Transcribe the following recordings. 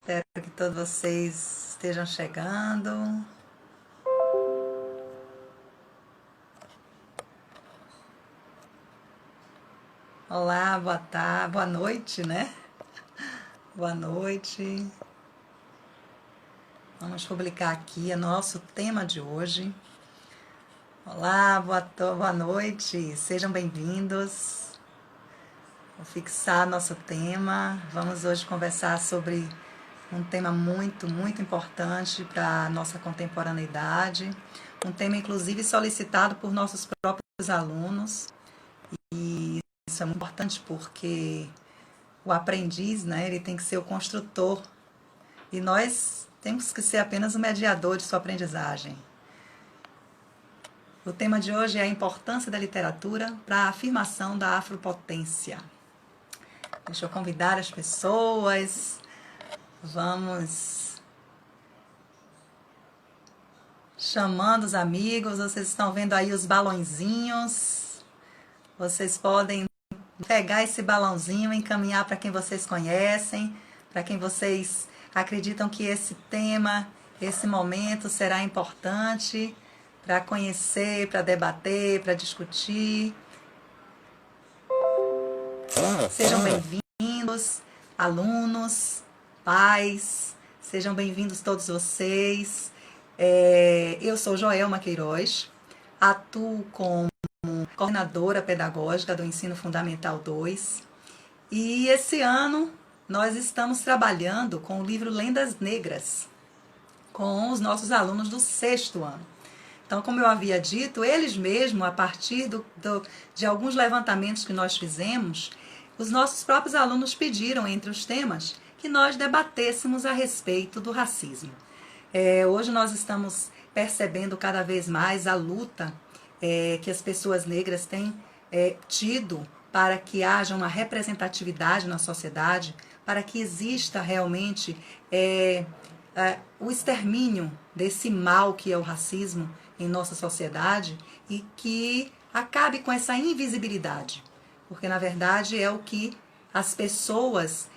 Espero que todos vocês estejam chegando. Olá, boa tarde, boa noite, né? Boa noite. Vamos publicar aqui o nosso tema de hoje. Olá, boa noite, sejam bem-vindos. Vou fixar nosso tema. Vamos hoje conversar sobre um tema muito importante para a nossa contemporaneidade. Um tema, inclusive, solicitado por nossos próprios alunos. E isso é muito importante porque o aprendiz, né, ele tem que ser o construtor. E nós temos que ser apenas o mediador de sua aprendizagem. O tema de hoje é a importância da literatura para a afirmação da afropotência. Deixa eu convidar as pessoas. Vamos chamando os amigos. Vocês estão vendo aí os balãozinhos. Vocês podem pegar esse balãozinho e encaminhar para quem vocês conhecem, para quem vocês acreditam que esse tema, esse momento será importante para conhecer, para debater, para discutir. Sejam bem-vindos, alunos, pais, sejam bem-vindos todos vocês. Eu sou Joelma Queiroz, atuo como coordenadora pedagógica do Ensino Fundamental 2 e esse ano nós estamos trabalhando com o livro Lendas Negras com os nossos alunos do 6º ano. Então, como eu havia dito, eles mesmos, a partir de alguns levantamentos que nós fizemos, os nossos próprios alunos pediram entre os temas que nós debatêssemos a respeito do racismo. Hoje nós estamos percebendo cada vez mais a luta que as pessoas negras têm tido para que haja uma representatividade na sociedade, para que exista realmente o extermínio desse mal que é o racismo em nossa sociedade e que acabe com essa invisibilidade, porque na verdade é o que as pessoas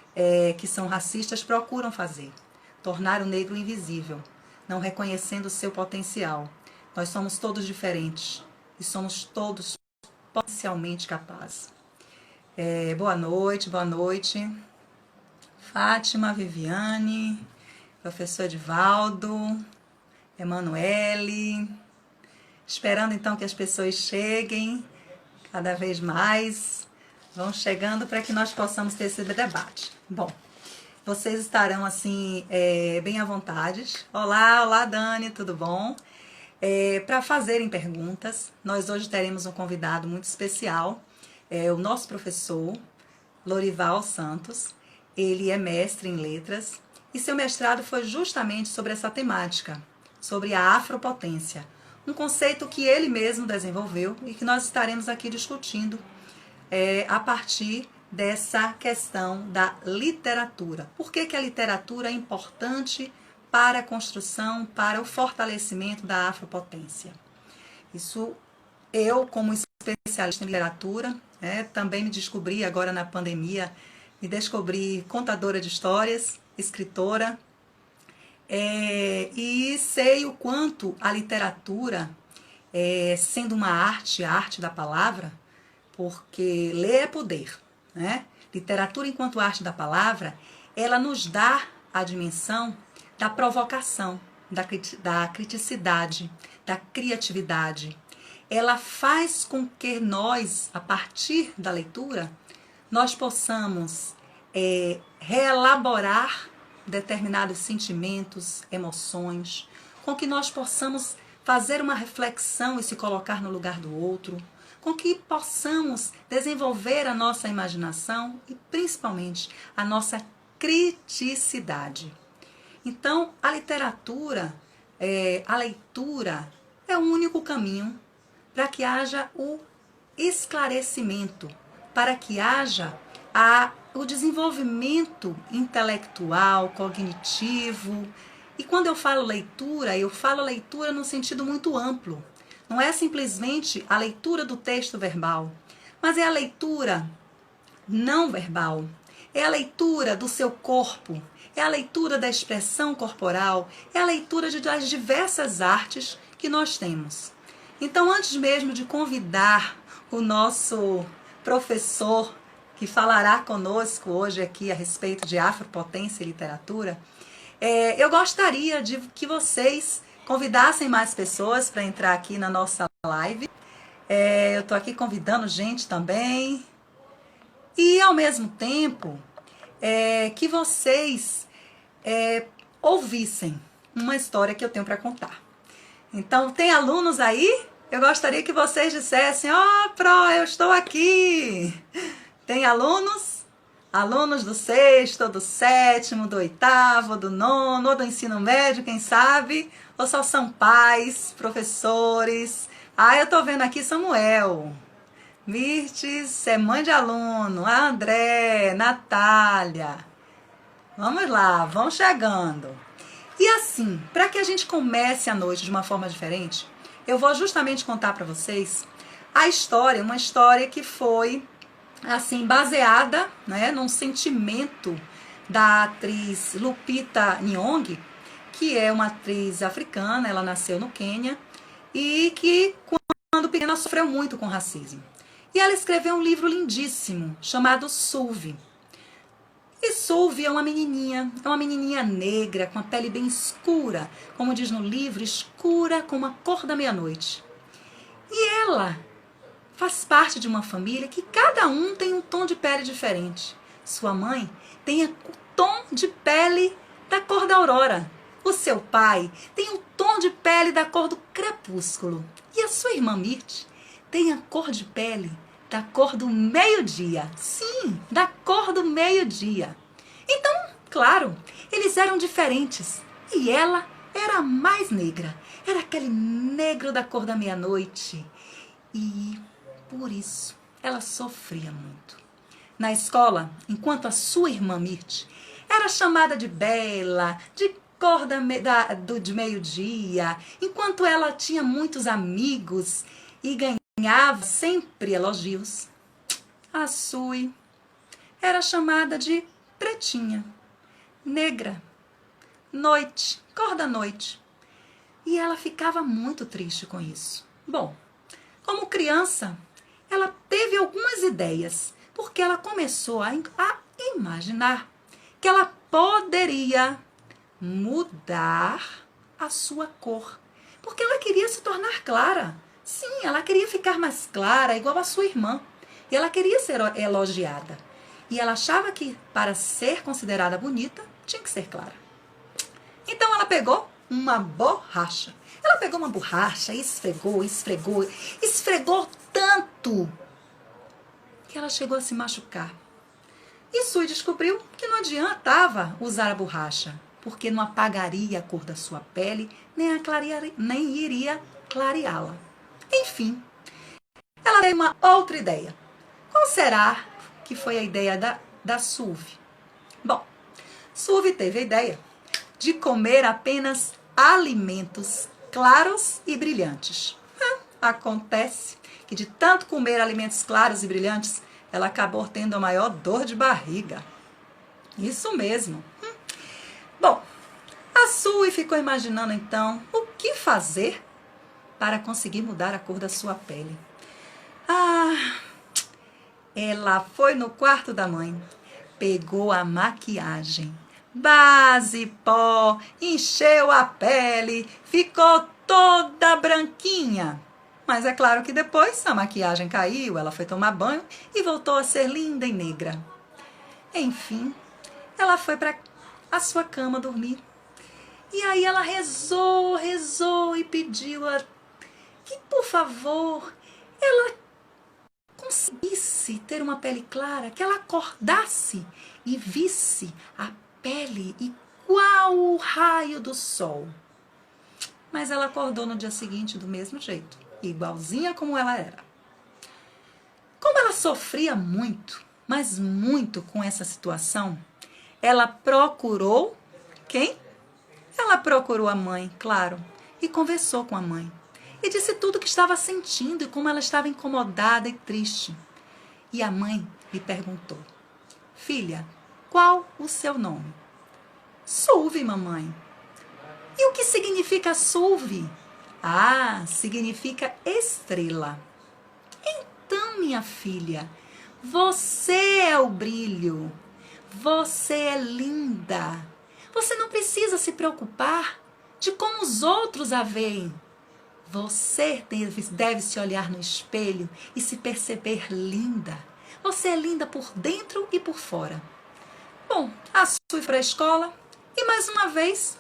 que são racistas procuram fazer, tornar o negro invisível, não reconhecendo o seu potencial. Nós somos todos diferentes e somos todos potencialmente capazes. Boa noite, boa noite. Fátima, Viviane, professor Edivaldo, Emanuele. Esperando então que as pessoas cheguem cada vez mais. Vão chegando para que nós possamos ter esse debate. Bom, vocês estarão assim bem à vontade. Olá Dani, tudo bom? Para fazerem perguntas, nós hoje teremos um convidado muito especial, o nosso professor Lorival Santos. Ele é mestre em letras e seu mestrado foi justamente sobre essa temática, sobre a afropotência, um conceito que ele mesmo desenvolveu e que nós estaremos aqui discutindo a partir dessa questão da literatura. Por que a literatura é importante para a construção, para o fortalecimento da afropotência? Isso eu, como especialista em literatura, também me descobri agora na pandemia, me descobri contadora de histórias, escritora, e sei o quanto a literatura, sendo uma arte, a arte da palavra, porque ler é poder, né? Literatura enquanto arte da palavra, ela nos dá a dimensão da provocação, da criticidade, da criatividade. Ela faz com que nós, a partir da leitura, nós possamos reelaborar determinados sentimentos, emoções, com que nós possamos fazer uma reflexão e se colocar no lugar do outro, com que possamos desenvolver a nossa imaginação e principalmente a nossa criticidade. Então, a literatura, a leitura é o único caminho para que haja o esclarecimento, para que haja o desenvolvimento intelectual, cognitivo. E quando eu falo leitura num sentido muito amplo. Não é simplesmente a leitura do texto verbal, mas é a leitura não verbal, é a leitura do seu corpo, é a leitura da expressão corporal, é a leitura das diversas artes que nós temos. Então, antes mesmo de convidar o nosso professor que falará conosco hoje aqui a respeito de afropotência e literatura, eu gostaria de que vocês convidassem mais pessoas para entrar aqui na nossa live. Eu estou aqui convidando gente também. E, ao mesmo tempo, que vocês ouvissem uma história que eu tenho para contar. Então, tem alunos aí? Eu gostaria que vocês dissessem: ó, Pro, eu estou aqui. Tem alunos? Alunos do 6º, do 7º, do 8º, do 9º, ou do ensino médio, quem sabe? Ou só são pais, professores? Eu tô vendo aqui Samuel. Mirtes é mãe de aluno. André, Natália. Vamos lá, vão chegando. E assim, para que a gente comece a noite de uma forma diferente, eu vou justamente contar para vocês a história, uma história que foi assim baseada, né, num sentimento da atriz Lupita Nyong'o, que é uma atriz africana, ela nasceu no Quênia e que quando pequena sofreu muito com racismo. E ela escreveu um livro lindíssimo chamado Sulvi. E Sulvi é uma menininha negra, com a pele bem escura, como diz no livro, escura como a cor da meia-noite. E ela faz parte de uma família que cada um tem um tom de pele diferente. Sua mãe tem o tom de pele da cor da aurora. O seu pai tem o tom de pele da cor do crepúsculo. E a sua irmã Mirte tem a cor de pele da cor do meio-dia. Sim, da cor do meio-dia. Então, claro, eles eram diferentes. E ela era a mais negra. Era aquele negro da cor da meia-noite. E, por isso, ela sofria muito. Na escola, enquanto a sua irmã Mirte era chamada de bela, de cor de meio-dia, enquanto ela tinha muitos amigos e ganhava sempre elogios, a Sui era chamada de pretinha, negra, noite, cor da noite. E ela ficava muito triste com isso. Bom, como criança, ela teve algumas ideias, porque ela começou a imaginar que ela poderia mudar a sua cor, porque ela queria se tornar clara. Sim, ela queria ficar mais clara, igual a sua irmã. E ela queria ser elogiada. E ela achava que, para ser considerada bonita, tinha que ser clara. Então ela pegou uma borracha. Ela pegou uma borracha e esfregou tanto que ela chegou a se machucar. E Sui descobriu que não adiantava usar a borracha, porque não apagaria a cor da sua pele, nem iria clareá-la. Enfim, ela teve uma outra ideia. Qual será que foi a ideia da Sulvi? Bom, Sulvi teve a ideia de comer apenas alimentos claros e brilhantes. Acontece que de tanto comer alimentos claros e brilhantes, ela acabou tendo a maior dor de barriga. Isso mesmo. Bom, a Sui ficou imaginando então o que fazer para conseguir mudar a cor da sua pele. Ela foi no quarto da mãe, pegou a maquiagem, base, pó, encheu a pele, ficou toda branquinha. Mas é claro que depois a maquiagem caiu, ela foi tomar banho e voltou a ser linda e negra. Enfim, ela foi para a sua cama dormir. E aí ela rezou e pediu que, por favor, ela conseguisse ter uma pele clara, que ela acordasse e visse a pele igual o raio do sol. Mas ela acordou no dia seguinte do mesmo jeito, igualzinha como ela era. Como ela sofria muito, mas muito com essa situação, ela procurou quem? Ela procurou a mãe, claro, e conversou com a mãe. E disse tudo o que estava sentindo e como ela estava incomodada e triste. E a mãe lhe perguntou: filha, qual o seu nome? Sulve, mamãe. E o que significa sulve? Ah, significa estrela. Então, minha filha, você é o brilho. Você é linda. Você não precisa se preocupar de como os outros a veem. Você deve se olhar no espelho e se perceber linda. Você é linda por dentro e por fora. Bom, a Su foi para a escola e mais uma vez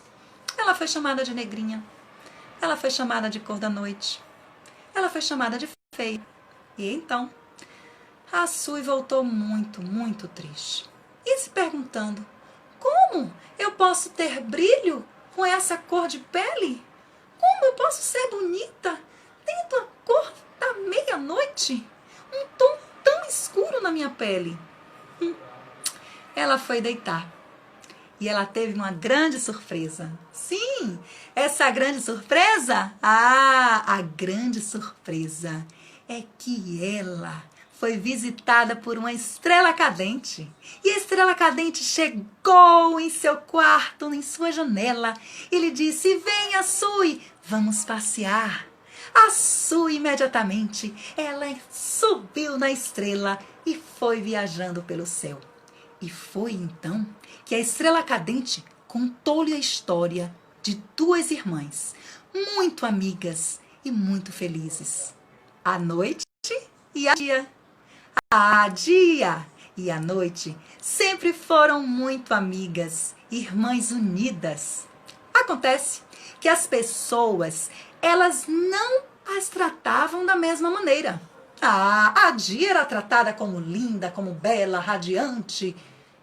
ela foi chamada de negrinha. Ela foi chamada de cor da noite. Ela foi chamada de feia. E então, a Su voltou muito, muito triste. E se perguntando, como eu posso ter brilho com essa cor de pele? Como eu posso ser bonita tendo a cor da meia-noite? Um tom tão escuro na minha pele. Ela foi deitar. E ela teve uma grande surpresa. Sim, essa grande surpresa? Ah, a grande surpresa é que ela foi visitada por uma estrela cadente. E a estrela cadente chegou em seu quarto, em sua janela, e lhe disse, venha, Sui, vamos passear. A Sui, imediatamente, ela subiu na estrela e foi viajando pelo céu. E foi então que a estrela cadente contou-lhe a história de duas irmãs, muito amigas e muito felizes. A noite e a dia. A dia e a noite sempre foram muito amigas, irmãs unidas. Acontece que as pessoas, elas não as tratavam da mesma maneira. A dia era tratada como linda, como bela, radiante.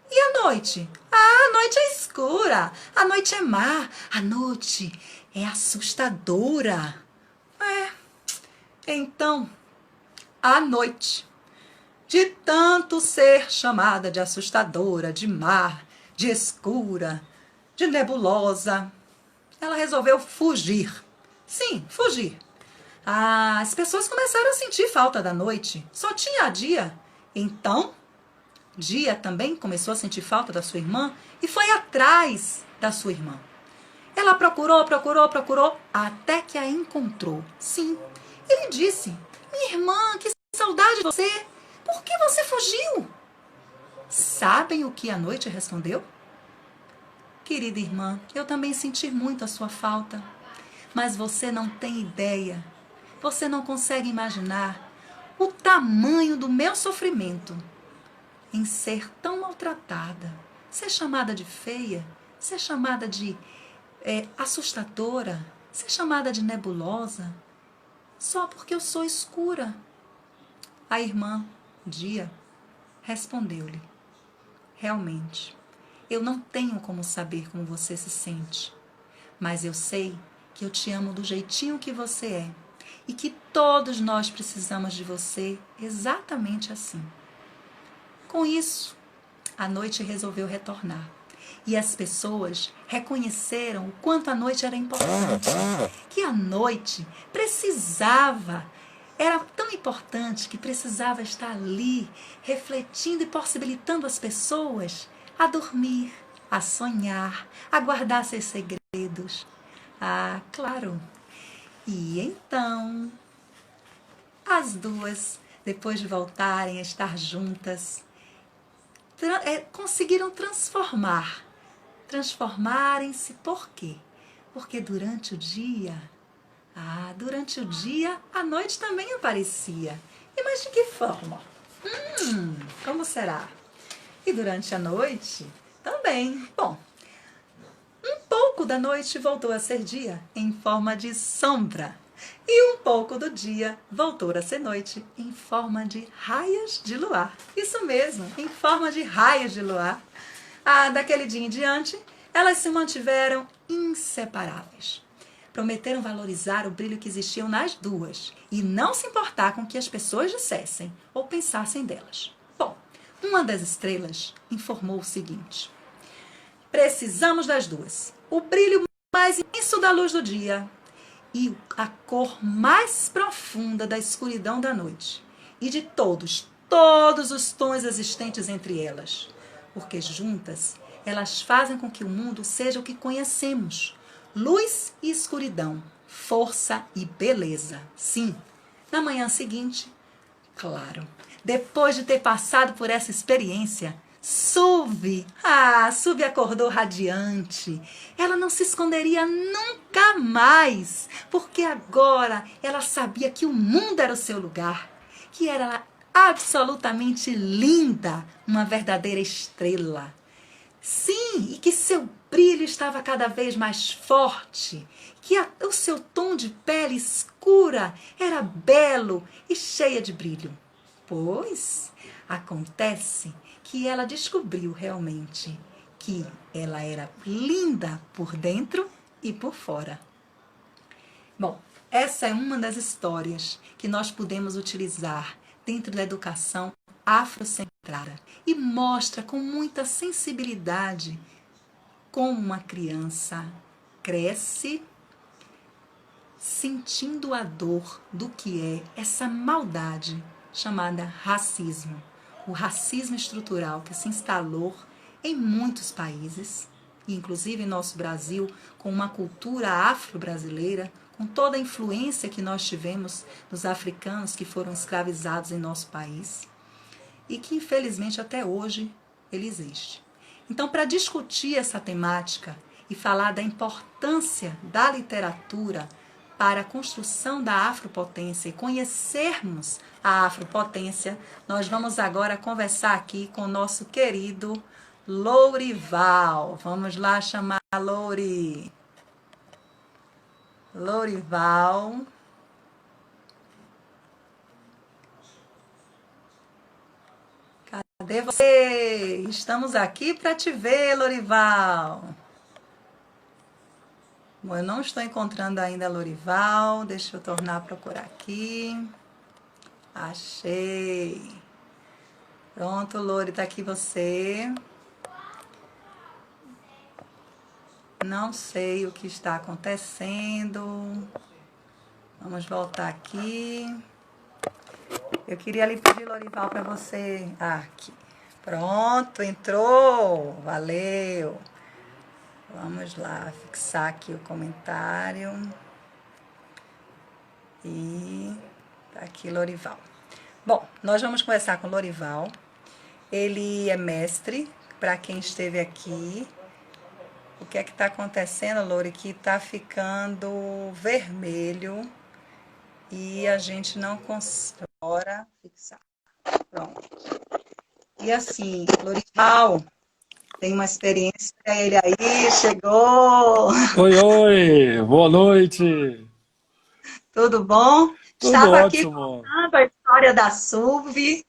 E a noite? A noite é escura, a noite é má, a noite é assustadora. Então, a noite, de tanto ser chamada de assustadora, de má, de escura, de nebulosa, ela resolveu fugir. Sim, fugir. As pessoas começaram a sentir falta da noite. Só tinha a dia. Então, Dia também começou a sentir falta da sua irmã e foi atrás da sua irmã. Ela procurou, até que a encontrou. Sim, ele disse, minha irmã, que saudade de você. Por que você fugiu? Sabem o que a noite respondeu? Querida irmã, eu também senti muito a sua falta. Mas você não tem ideia. Você não consegue imaginar o tamanho do meu sofrimento em ser tão maltratada, ser chamada de feia, ser chamada de assustadora, ser chamada de nebulosa, só porque eu sou escura. A irmã, Dia, respondeu-lhe, realmente, eu não tenho como saber como você se sente, mas eu sei que eu te amo do jeitinho que você é e que todos nós precisamos de você exatamente assim. Com isso, a noite resolveu retornar. E as pessoas reconheceram o quanto a noite era importante. Que a noite precisava, era tão importante que precisava estar ali, refletindo e possibilitando as pessoas a dormir, a sonhar, a guardar seus segredos. Ah, claro. E então, as duas, depois de voltarem a estar juntas, conseguiram transformarem-se. Por quê? Porque durante o dia, a noite também aparecia. E mas de que forma? Como será? E durante a noite também. Bom, um pouco da noite voltou a ser dia em forma de sombra. E um pouco do dia voltou a ser noite em forma de raios de luar. Isso mesmo, em forma de raios de luar. Daquele dia em diante, elas se mantiveram inseparáveis. Prometeram valorizar o brilho que existia nas duas e não se importar com o que as pessoas dissessem ou pensassem delas. Bom, uma das estrelas informou o seguinte: precisamos das duas. O brilho mais intenso da luz do dia e a cor mais profunda da escuridão da noite, e de todos os tons existentes entre elas, porque juntas elas fazem com que o mundo seja o que conhecemos. Luz e escuridão, força e beleza. Sim, na manhã seguinte, claro, depois de ter passado por essa experiência, Suvi acordou radiante. Ela não se esconderia nunca mais, porque agora ela sabia que o mundo era o seu lugar, que era absolutamente linda, uma verdadeira estrela. Sim, e que seu brilho estava cada vez mais forte, que o seu tom de pele escura era belo e cheia de brilho. Pois acontece que ela descobriu realmente que ela era linda por dentro e por fora. Bom, essa é uma das histórias que nós podemos utilizar dentro da educação afrocentrada e mostra com muita sensibilidade como uma criança cresce sentindo a dor do que é essa maldade chamada racismo. O racismo estrutural que se instalou em muitos países, inclusive em nosso Brasil, com uma cultura afro-brasileira, com toda a influência que nós tivemos dos africanos que foram escravizados em nosso país, e que infelizmente até hoje ele existe. Então, para discutir essa temática e falar da importância da literatura para a construção da afropotência e conhecermos a afropotência, nós vamos agora conversar aqui com o nosso querido Lourival. Vamos lá chamar Louri. Lourival. Cadê você? Estamos aqui para te ver, Lourival. Bom, eu não estou encontrando ainda Lourival. Deixa eu tornar a procurar aqui. Achei. Pronto, Lori, tá aqui você. Não sei o que está acontecendo. Vamos voltar aqui. Eu queria lhe pedir, Lourival, para você... aqui. Pronto, entrou. Valeu. Vamos lá, fixar aqui o comentário. E tá aqui Lourival. Bom, nós vamos começar com Lourival. Ele é mestre, para quem esteve aqui. O que é que está acontecendo, Lori? Que está ficando vermelho e a gente não consegue agora fixar. Pronto. E assim, Lourival... tem uma experiência, ele aí chegou. Oi, oi, boa noite. Tudo bom? Tudo Estava aqui ótimo. contando a história da SUV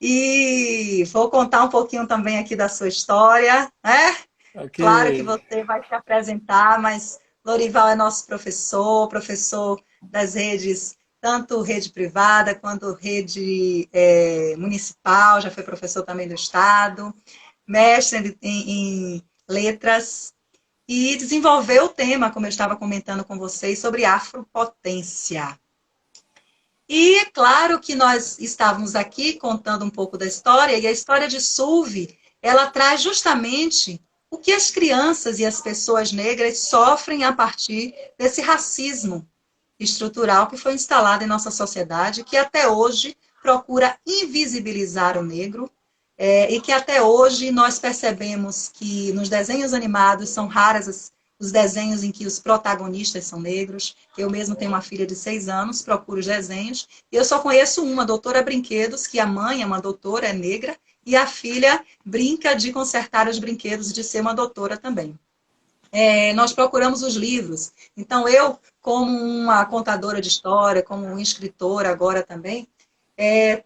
e vou contar um pouquinho também aqui da sua história, né? Ok. Claro que você vai se apresentar, mas Lourival é nosso professor, professor das redes, tanto rede privada quanto rede municipal, já foi professor também do Estado, mestre em letras, e desenvolveu o tema, como eu estava comentando com vocês, sobre afropotência. E é claro que nós estávamos aqui contando um pouco da história, e a história de Suvi, ela traz justamente o que as crianças e as pessoas negras sofrem a partir desse racismo estrutural que foi instalado em nossa sociedade, que até hoje procura invisibilizar o negro, e que até hoje nós percebemos que nos desenhos animados são raras os desenhos em que os protagonistas são negros. Eu mesmo tenho uma filha de 6 anos, procuro os desenhos, e eu só conheço uma, Doutora Brinquedos, que a mãe é uma doutora, é negra, e a filha brinca de consertar os brinquedos e de ser uma doutora também. Nós procuramos os livros. Então, eu, como uma contadora de história, como escritora agora também,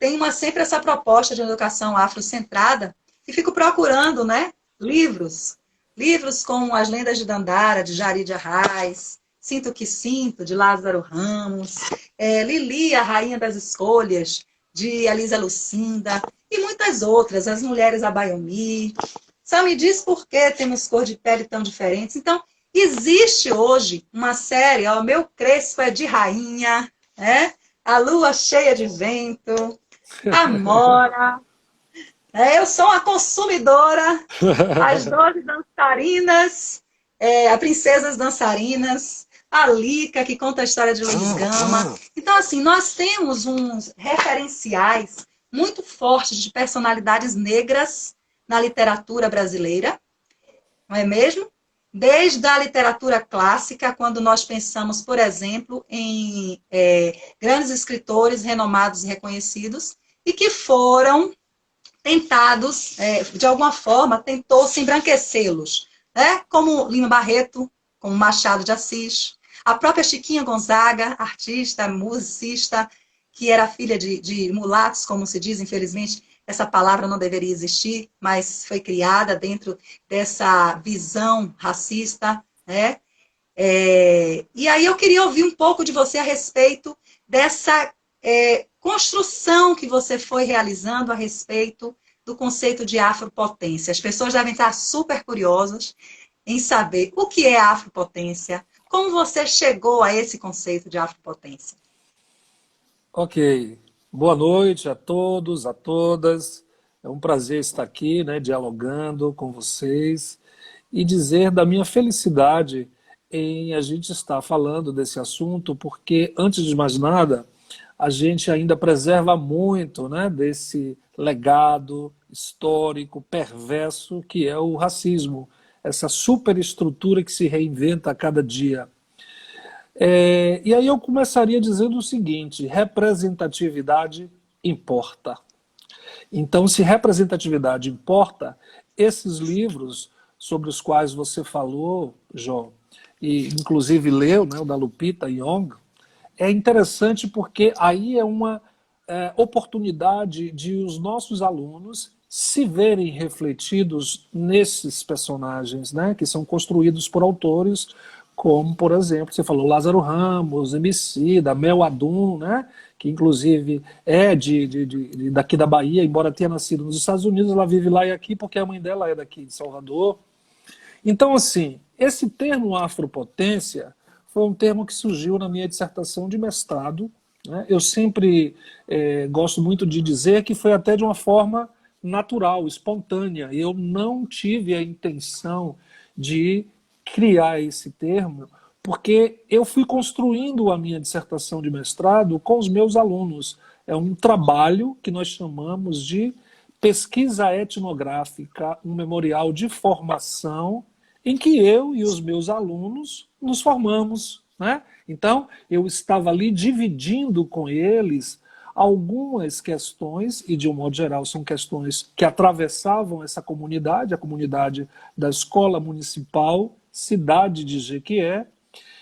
tenho sempre essa proposta de educação afrocentrada e fico procurando, né, livros como As Lendas de Dandara, de Jari de Arraes, Sinto que Sinto, de Lázaro Ramos, Lili, a Rainha das Escolhas, de Elisa Lucinda, e muitas outras, As Mulheres Abayomi. Só me diz por que temos cor de pele tão diferentes. Então, existe hoje uma série, ó, Meu Crespo é de Rainha, né? A Lua Cheia de Vento, Amora, Eu sou uma consumidora, as 12 dançarinas, a Princesas Dançarinas, a Lica, que conta a história de Luiz Gama. Então, assim, nós temos uns referenciais muito fortes de personalidades negras na literatura brasileira, não é mesmo? Desde a literatura clássica, quando nós pensamos, por exemplo, em grandes escritores renomados e reconhecidos, e que foram tentados, de alguma forma, tentou-se embranquecê-los, né? Como Lima Barreto, como Machado de Assis, a própria Chiquinha Gonzaga, artista, musicista, que era filha de mulatos, como se diz, infelizmente, essa palavra não deveria existir, mas foi criada dentro dessa visão racista, né? E aí eu queria ouvir um pouco de você a respeito dessa construção que você foi realizando a respeito do conceito de afropotência. As pessoas devem estar super curiosas em saber o que é afropotência, como você chegou a esse conceito de afropotência. Ok. Boa noite a todos, a todas. É um prazer estar aqui, né, dialogando com vocês e dizer da minha felicidade em a gente estar falando desse assunto, porque, antes de mais nada, a gente ainda preserva muito, né, desse legado histórico perverso que é o racismo, essa superestrutura que se reinventa a cada dia. E aí eu começaria dizendo o seguinte: representatividade importa. Então, se representatividade importa, esses livros sobre os quais você falou, João, e inclusive leu, né, o da Lupita Nyong'o, é interessante porque aí é uma oportunidade de os nossos alunos se verem refletidos nesses personagens, né, que são construídos por autores como, por exemplo, você falou Lázaro Ramos, Emicida, Mel Adum, né, que inclusive é daqui da Bahia, embora tenha nascido nos Estados Unidos, ela vive lá e aqui porque a mãe dela é daqui de Salvador. Então, assim, esse termo afropotência foi um termo que surgiu na minha dissertação de mestrado, né? Eu sempre gosto muito de dizer que foi até de uma forma natural, espontânea. Eu não tive a intenção de criar esse termo, porque eu fui construindo a minha dissertação de mestrado com os meus alunos. É um trabalho que nós chamamos de pesquisa etnográfica, um memorial de formação em que eu e os meus alunos nos formamos, né? Então, eu estava ali dividindo com eles algumas questões, e de um modo geral são questões que atravessavam essa comunidade, a comunidade da Escola Municipal Cidade de Jequié,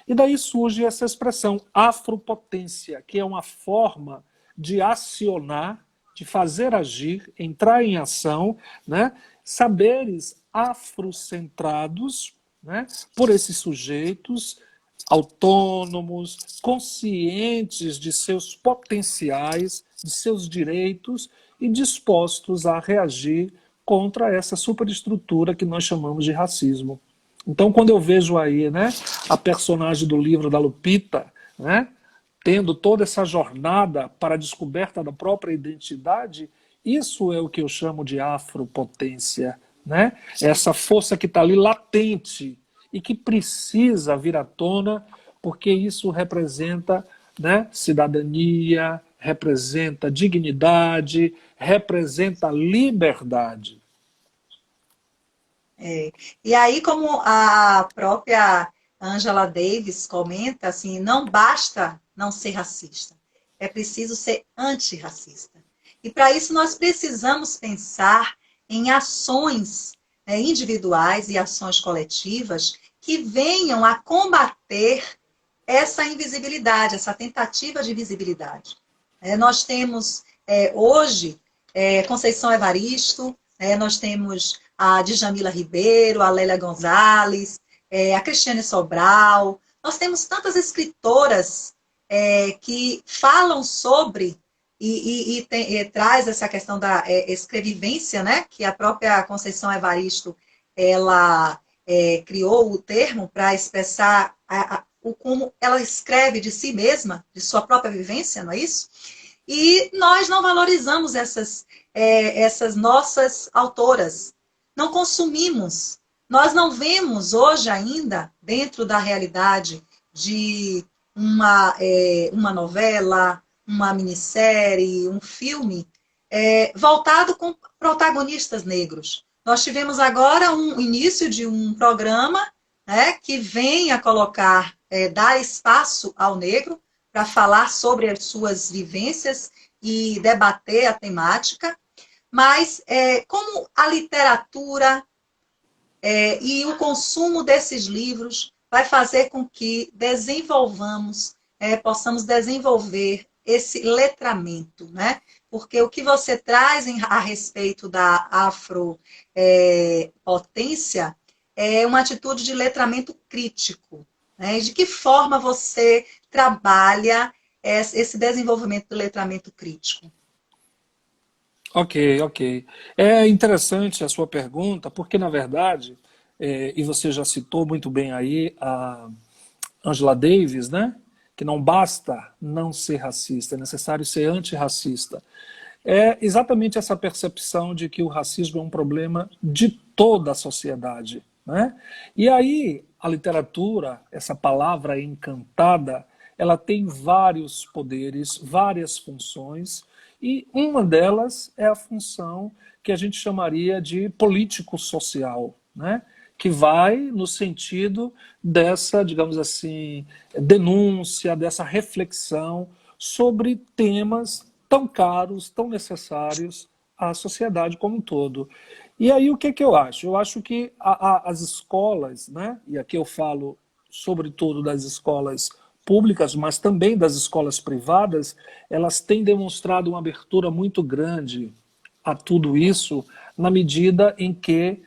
e daí surge essa expressão afropotência, que é uma forma de acionar, de fazer agir, entrar em ação, né, saberes afrocentrados, né, por esses sujeitos autônomos, conscientes de seus potenciais, de seus direitos e dispostos a reagir contra essa superestrutura que nós chamamos de racismo. Então, quando eu vejo aí, né, a personagem do livro da Lupita, né, tendo toda essa jornada para a descoberta da própria identidade, isso é o que eu chamo de afropotência, né? Essa força que está ali latente e que precisa vir à tona, porque isso representa, né, cidadania, representa dignidade, representa liberdade. E aí, como a própria Angela Davis comenta, assim, não basta não ser racista, é preciso ser antirracista. E para isso nós precisamos pensar em ações, né, individuais e ações coletivas que venham a combater essa invisibilidade, essa tentativa de visibilidade. Nós temos hoje Conceição Evaristo, nós temos a Djamila Ribeiro, a Lélia Gonzalez, a Cristiane Sobral. Nós temos tantas escritoras que falam sobre e traz essa questão da escrevivência, né, que a própria Conceição Evaristo ela criou o termo para expressar o como ela escreve de si mesma, de sua própria vivência, não é isso? E nós não valorizamos essas nossas autoras, não consumimos. Nós não vemos hoje ainda, dentro da realidade de uma novela, uma minissérie, um filme, voltado com protagonistas negros. Nós tivemos agora um início de um programa, né, que vem a colocar, dar espaço ao negro para falar sobre as suas vivências e debater a temática, mas como a literatura e o consumo desses livros vai fazer com que possamos desenvolver esse letramento, né? Porque o que você traz a respeito da afropotência é uma atitude de letramento crítico, né? E de que forma você trabalha esse desenvolvimento do letramento crítico? Ok, ok. É interessante a sua pergunta, porque, na verdade, e você já citou muito bem aí a Angela Davis, né? Que não basta não ser racista, é necessário ser antirracista. É exatamente essa percepção de que o racismo é um problema de toda a sociedade, né? E aí a literatura, essa palavra encantada, ela tem vários poderes, várias funções, e uma delas é a função que a gente chamaria de político-social, né? Que vai no sentido dessa, digamos assim, denúncia, dessa reflexão sobre temas tão caros, tão necessários à sociedade como um todo. E aí o que, que eu acho? Eu acho que as escolas, né, e aqui eu falo sobretudo das escolas públicas, mas também das escolas privadas, elas têm demonstrado uma abertura muito grande a tudo isso, na medida em que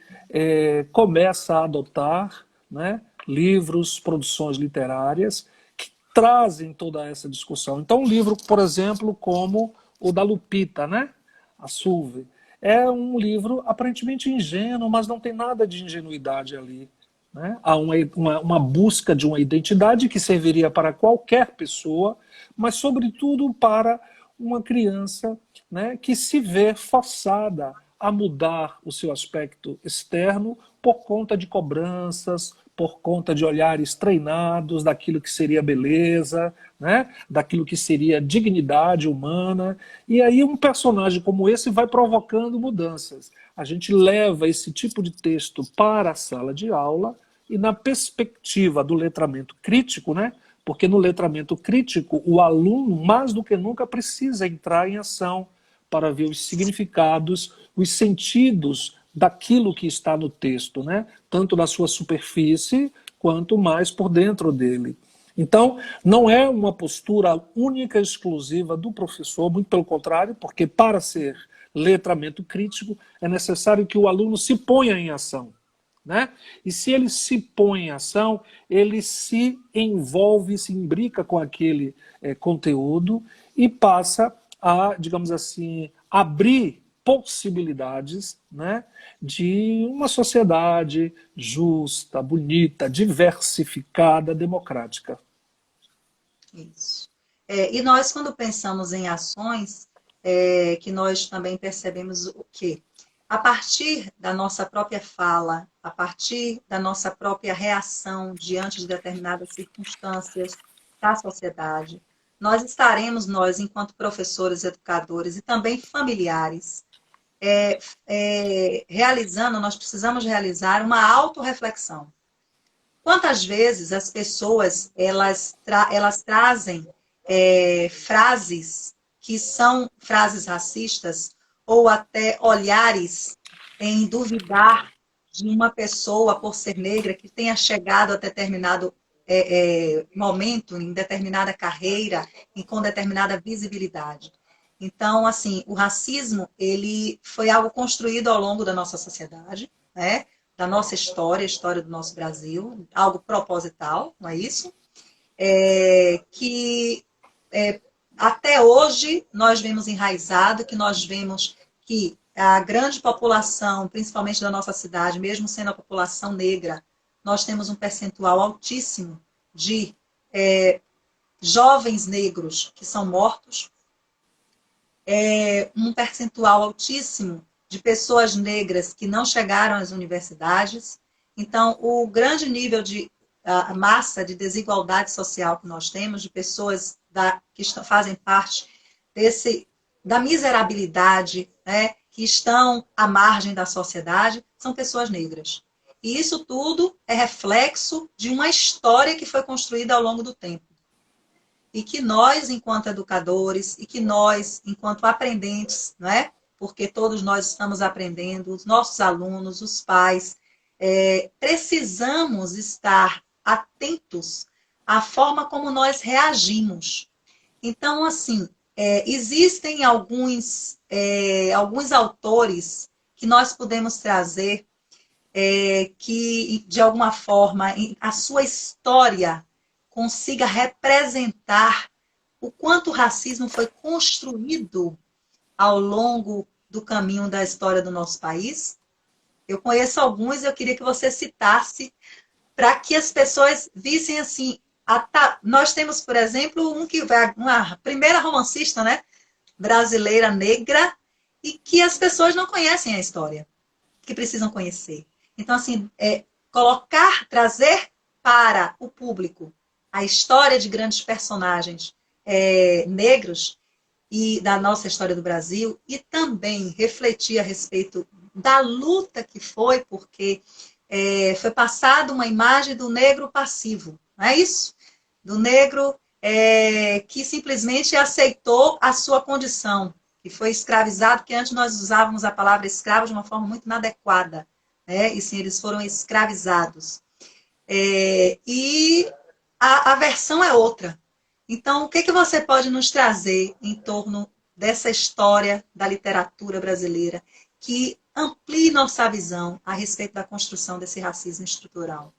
começa a adotar, né, livros, produções literárias que trazem toda essa discussão. Então, um livro, por exemplo, como o da Lupita, né, a Sulve, é um livro aparentemente ingênuo, mas não tem nada de ingenuidade ali. Né? Há uma busca de uma identidade que serviria para qualquer pessoa, mas, sobretudo, para uma criança, né, que se vê forçada a mudar o seu aspecto externo por conta de cobranças, por conta de olhares treinados daquilo que seria beleza, né, daquilo que seria dignidade humana. E aí um personagem como esse vai provocando mudanças. A gente leva esse tipo de texto para a sala de aula e, na perspectiva do letramento crítico, né, porque no letramento crítico o aluno, mais do que nunca, precisa entrar em ação para ver os significados, os sentidos daquilo que está no texto, né? Tanto na sua superfície quanto mais por dentro dele. Então, não é uma postura única e exclusiva do professor, muito pelo contrário, porque para ser letramento crítico é necessário que o aluno se ponha em ação. Né? E se ele se põe em ação, ele se envolve, se imbrica com aquele conteúdo e passa a, digamos assim, abrir possibilidades, né, de uma sociedade justa, bonita, diversificada, democrática. Isso. E nós, quando pensamos em ações, que nós também percebemos o quê? A partir da nossa própria fala, a partir da nossa própria reação diante de determinadas circunstâncias da sociedade, nós, enquanto professores, educadores e também familiares, nós precisamos realizar uma autorreflexão. Quantas vezes as pessoas elas trazem frases que são frases racistas ou até olhares em duvidar de uma pessoa por ser negra que tenha chegado a determinado momento, em determinada carreira e com determinada visibilidade. Então, assim, o racismo ele foi algo construído ao longo da nossa sociedade, né? Da nossa história, a história do nosso Brasil, algo proposital, não é isso? Que até hoje nós vemos enraizado, que nós vemos que a grande população, principalmente da nossa cidade, mesmo sendo a população negra, nós temos um percentual altíssimo de jovens negros que são mortos, um percentual altíssimo de pessoas negras que não chegaram às universidades. Então, o grande nível de massa de desigualdade social que nós temos, de pessoas que fazem parte da miserabilidade, né, que estão à margem da sociedade, são pessoas negras. E isso tudo é reflexo de uma história que foi construída ao longo do tempo. E que nós, enquanto educadores, e que nós, enquanto aprendentes, não é? Porque todos nós estamos aprendendo, os nossos alunos, os pais, precisamos estar atentos à forma como nós reagimos. Então, assim, existem alguns autores que nós podemos trazer que, de alguma forma, a sua história consiga representar o quanto o racismo foi construído ao longo do caminho da história do nosso país. Eu conheço alguns e eu queria que você citasse para que as pessoas vissem assim. Nós temos, por exemplo, uma primeira romancista, né, brasileira negra, e que as pessoas não conhecem a história, que precisam conhecer. Então, assim, trazer para o público a história de grandes personagens negros e da nossa história do Brasil, e também refletir a respeito da luta que foi, porque foi passada uma imagem do negro passivo, não é isso? Do negro que simplesmente aceitou a sua condição, que foi escravizado, porque antes nós usávamos a palavra escravo de uma forma muito inadequada, né? E sim, eles foram escravizados. E a versão é outra. Então, o que você pode nos trazer em torno dessa história da literatura brasileira que amplie nossa visão a respeito da construção desse racismo estrutural?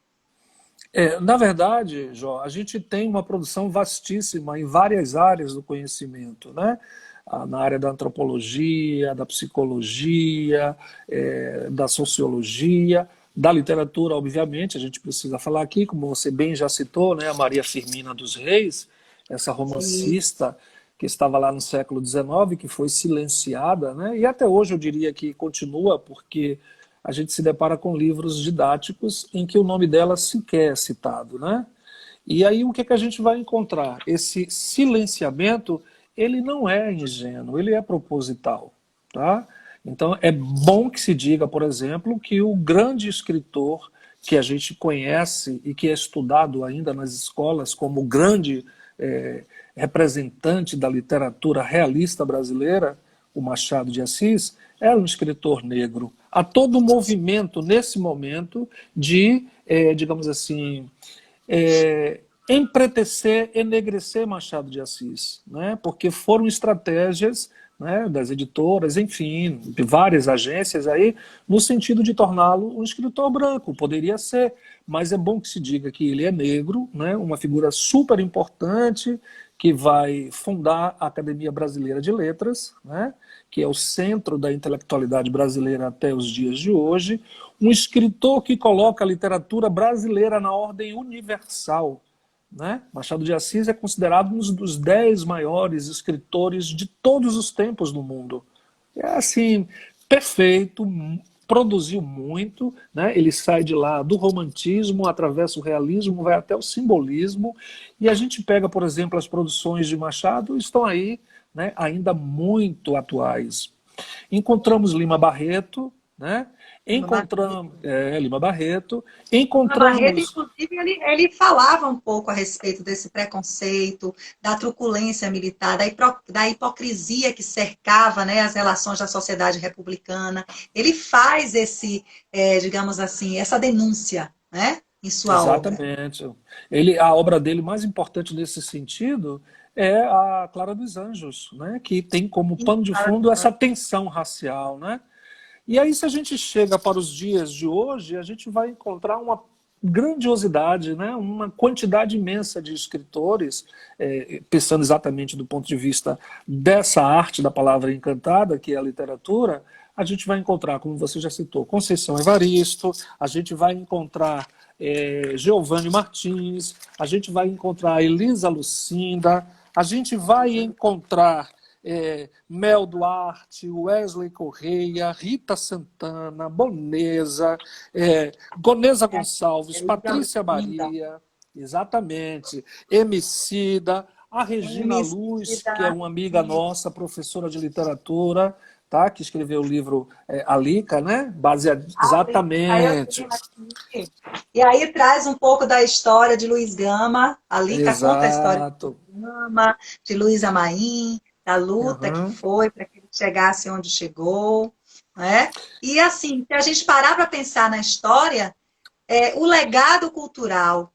Na verdade, Jó, a gente tem uma produção vastíssima em várias áreas do conhecimento, né? Na área da antropologia, da psicologia, da sociologia, da literatura, obviamente, a gente precisa falar aqui, como você bem já citou, né, a Maria Firmina dos Reis, essa romancista que estava lá no século XIX, que foi silenciada, né, e até hoje eu diria que continua, porque a gente se depara com livros didáticos em que o nome dela sequer é citado, né? E aí o que a gente vai encontrar? Esse silenciamento, ele não é ingênuo, ele é proposital, tá? Então é bom que se diga, por exemplo, que o grande escritor que a gente conhece e que é estudado ainda nas escolas como o grande representante da literatura realista brasileira, o Machado de Assis, era um escritor negro. Há todo um movimento nesse momento de, digamos assim, empretecer, enegrecer Machado de Assis, né? Porque foram estratégias, né, das editoras, enfim, de várias agências aí, no sentido de torná-lo um escritor branco. Poderia ser, mas é bom que se diga que ele é negro, né, uma figura super importante, que vai fundar a Academia Brasileira de Letras, né, que é o centro da intelectualidade brasileira até os dias de hoje, um escritor que coloca a literatura brasileira na ordem universal, né? Machado de Assis é considerado um dos 10 maiores escritores de todos os tempos no mundo. É assim, perfeito, produziu muito, né? Ele sai de lá do romantismo, atravessa o realismo, vai até o simbolismo, e a gente pega, por exemplo, as produções de Machado, estão aí, né, ainda muito atuais. Encontramos Lima Barreto, né? Encontramos Lima Barreto, Barreto, encontramos. inclusive, ele falava um pouco a respeito desse preconceito, da truculência militar, da hipocrisia que cercava, né, as relações da sociedade republicana. Ele faz digamos assim, essa denúncia, né, em sua obra. Exatamente. A obra dele mais importante nesse sentido é a Clara dos Anjos, né, que tem como pano de fundo essa tensão racial, né? E aí, se a gente chega para os dias de hoje, a gente vai encontrar uma grandiosidade, né? Uma quantidade imensa de escritores, pensando exatamente do ponto de vista dessa arte da palavra encantada, que é a literatura, a gente vai encontrar, como você já citou, Conceição Evaristo, a gente vai encontrar Geovânio Martins, a gente vai encontrar Elisa Lucinda, a gente vai encontrar Mel Duarte, Wesley Correia, Rita Santana, Bonesa, Gonesa Gonçalves, Patrícia Linda. Maria, exatamente, Emicida, a Regina Luz, que é Emicida. uma amiga nossa, professora de literatura, tá? Que escreveu o livro Alica, né? Baseado, Aí eu exatamente, tenho aqui. E aí traz um pouco da história de Luiz Gama. A Lica conta a história de exato. Luiz Gama, de Luiz Amaim, da luta que Uhum. foi para que ele chegasse onde chegou. Né? E assim, se a gente parar para pensar na história, o legado cultural,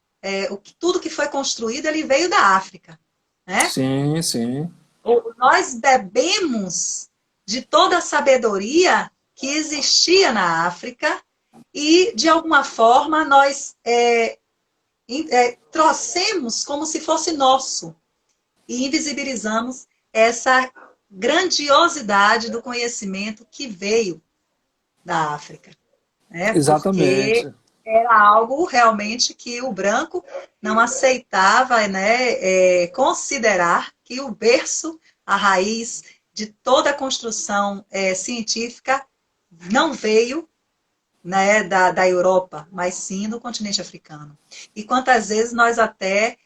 tudo que foi construído, ele veio da África. Né? Sim, sim. Nós bebemos de toda a sabedoria que existia na África e, de alguma forma, nós trouxemos como se fosse nosso e invisibilizamos essa grandiosidade do conhecimento que veio da África, né? Porque Exatamente. era algo realmente que o branco não aceitava, né, considerar que o berço, a raiz de toda a construção científica não veio, né, da Europa, mas sim do continente africano. E quantas vezes nós até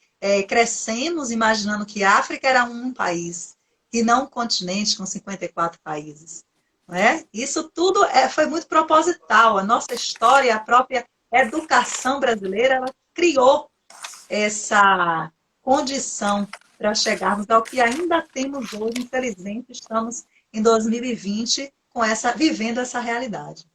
crescemos imaginando que a África era um país e não um continente com 54 países. Né? Isso tudo foi muito proposital. A nossa história, a própria educação brasileira, ela criou essa condição para chegarmos ao que ainda temos hoje. Infelizmente, estamos em 2020 vivendo essa realidade.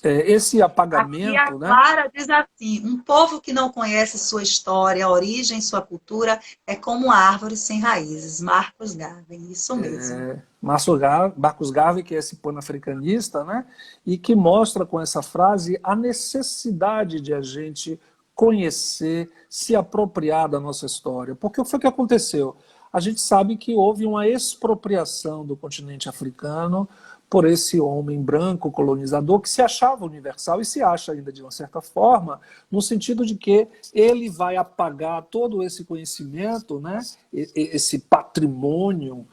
Esse Aqui a apagamento, né? Clara diz assim: um povo que não conhece sua história, origem, sua cultura, é como uma árvore sem raízes. Marcos Garvey, isso mesmo. Marcos Garvey, que é esse panafricanista, né? E que mostra com essa frase a necessidade de a gente conhecer, se apropriar da nossa história. Porque o que foi que aconteceu? A gente sabe que houve uma expropriação do continente africano por esse homem branco colonizador que se achava universal e se acha ainda de uma certa forma, no sentido de que ele vai apagar todo esse conhecimento, né? Esse patrimônio